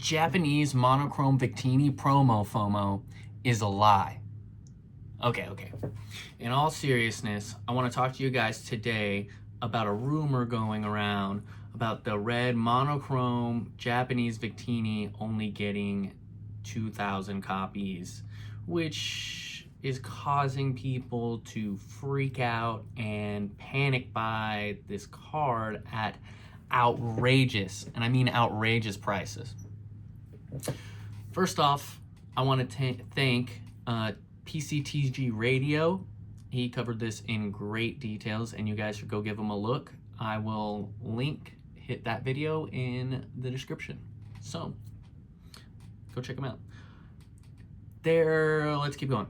Japanese Monochrome Victini promo FOMO is a lie. Okay. In all seriousness, I want to talk to you guys today about a rumor going around about the red monochrome Japanese Victini only getting 2,000 copies, which is causing people to freak out and panic buy this card at outrageous, and I mean outrageous prices. First off, I want to thank PCTG Radio. He covered this in great details, and you guys should go give him a look. I will hit that video in the description. So, go check him out. Let's keep going.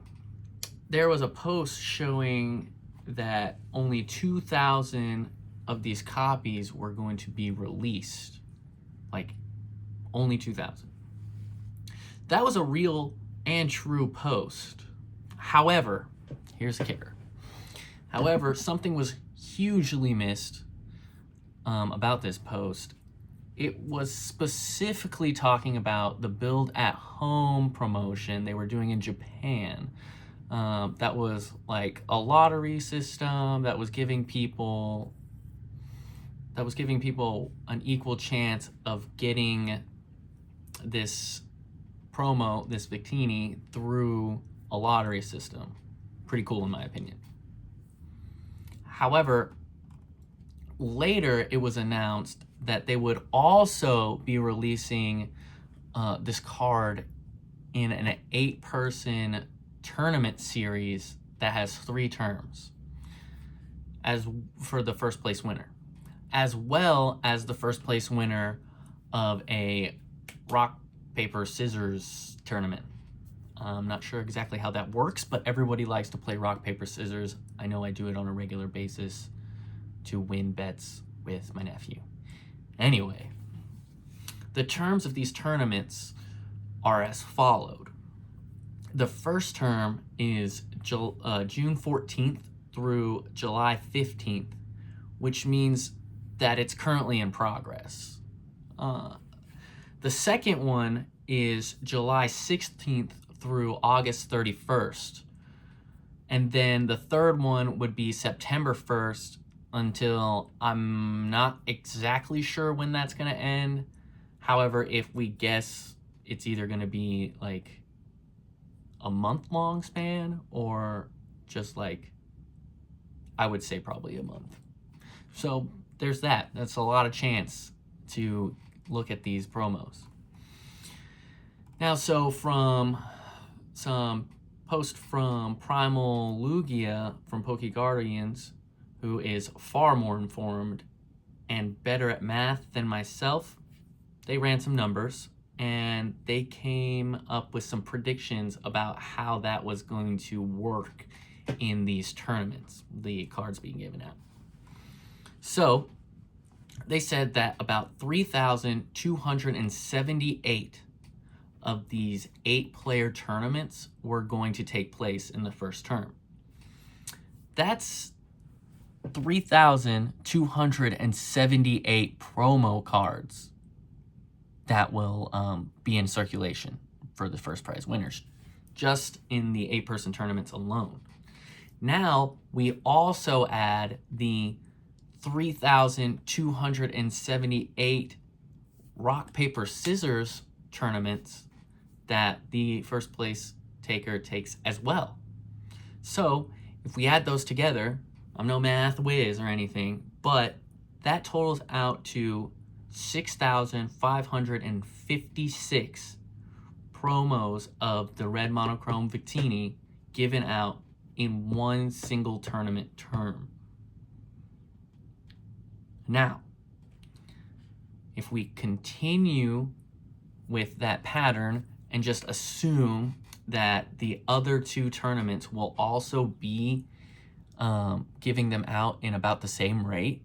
There was a post showing that only 2,000 of these copies were going to be released. Like, only 2,000. That was a real and true post. However, here's the kicker. However, something was hugely missed about this post. It was specifically talking about the build at home promotion they were doing in Japan. That was like a lottery system that was giving people an equal chance of getting this promo, this Victini, through a lottery system. Pretty cool in my opinion. However, later it was announced that they would also be releasing this card in an 8-person tournament series that has 3 terms as for the first place winner, as well as the first place winner of a rock, paper, scissors tournament. I'm not sure exactly how that works, but everybody likes to play rock, paper, scissors. I know I do it on a regular basis to win bets with my nephew. Anyway, the terms of these tournaments are as followed. The first term is June 14th through July 15th, which means that it's currently in progress. The second one is July 16th through August 31st. And then the third one would be September 1st until I'm not exactly sure when that's going to end. However, if we guess, it's either going to be like a month-long span or just like, I would say probably a month. So there's that. That's a lot of chance to look at these promos. Now, so from some post from Primal Lugia from Poke Guardians, who is far more informed and better at math than myself, they ran some numbers and they came up with some predictions about how that was going to work in these tournaments, the cards being given out. So they said that about 3,278 of these 8-player tournaments were going to take place in the first term. That's 3,278 promo cards that will be in circulation for the first prize winners, just in the 8-person tournaments alone. Now, we also add the 3,278 rock, paper, scissors tournaments that the first place taker takes as well. So if we add those together, I'm no math whiz or anything, but that totals out to 6,556 promos of the red monochrome Victini given out in one single tournament term. Now, if we continue with that pattern and just assume that the other 2 tournaments will also be giving them out in about the same rate,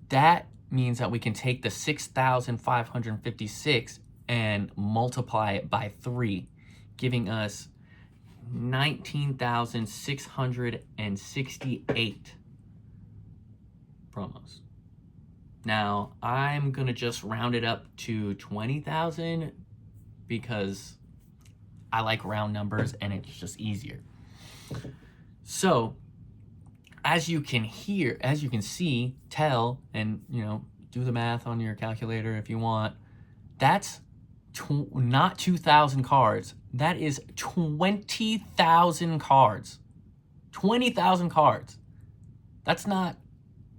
that means that we can take the 6,556 and multiply it by 3, giving us 19,668 promos. Now, I'm gonna just round it up to 20,000 because I like round numbers and it's just easier. So, as you can see, tell, and do the math on your calculator if you want, that's not 2,000 cards. That is 20,000 cards. 20,000 cards. That's not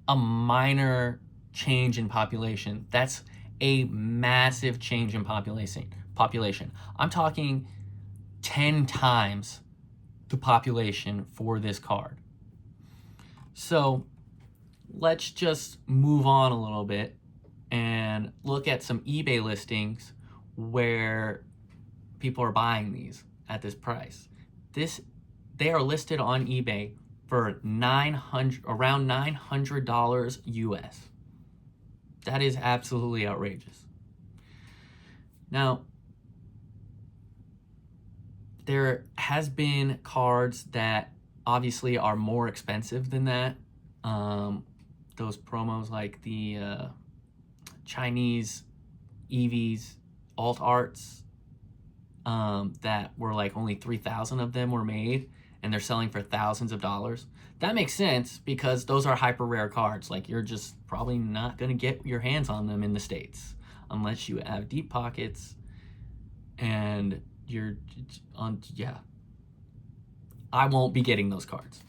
a minor change in population. That's a massive change in population. I'm talking 10 times the population for this card. So let's just move on a little bit and look at some eBay listings where people are buying these at this price. They are listed on eBay for around $900 US. That is absolutely outrageous. Now, there has been cards that obviously are more expensive than that. Those promos like the Chinese EVs, alt arts, that were like only 3,000 of them were made and they're selling for thousands of dollars. That makes sense because those are hyper rare cards. Like, you're just probably not gonna get your hands on them in the States unless you have deep pockets and you're on, I won't be getting those cards.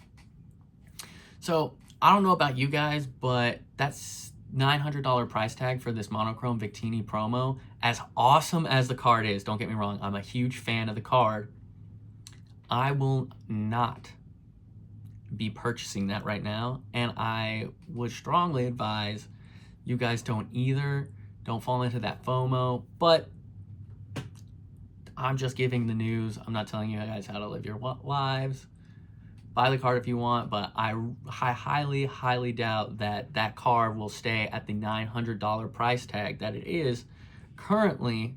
So I don't know about you guys, but that's $900 price tag for this Monochrome Victini promo. As awesome as the card is, don't get me wrong, I'm a huge fan of the card. I will not be purchasing that right now, and I would strongly advise you guys don't either. Don't fall into that FOMO, but I'm just giving the news. I'm not telling you guys how to live your lives. Buy the card if you want, but I highly, highly doubt that that card will stay at the $900 price tag that it is currently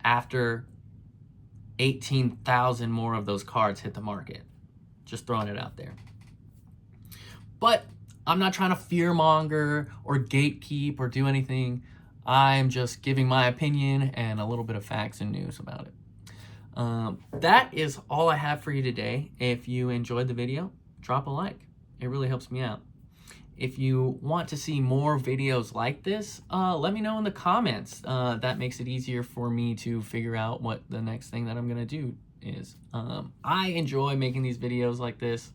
after 18,000 more of those cards hit the market. Just throwing it out there. But I'm not trying to fearmonger or gatekeep or do anything. I'm just giving my opinion and a little bit of facts and news about it. That is all I have for you today. If you enjoyed the video, drop a like. It really helps me out. If you want to see more videos like this, let me know in the comments. That makes it easier for me to figure out what the next thing that I'm gonna do is. I enjoy making these videos like this.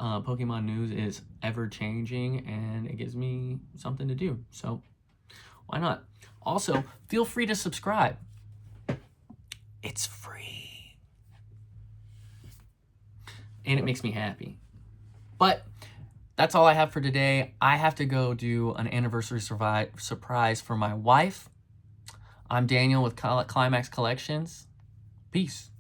Pokemon news is ever changing and it gives me something to do, so why not? Also, feel free to subscribe. It's free. And it makes me happy. But that's all I have for today. I have to go do an anniversary surprise for my wife. I'm Daniel with Climax Collections. Peace.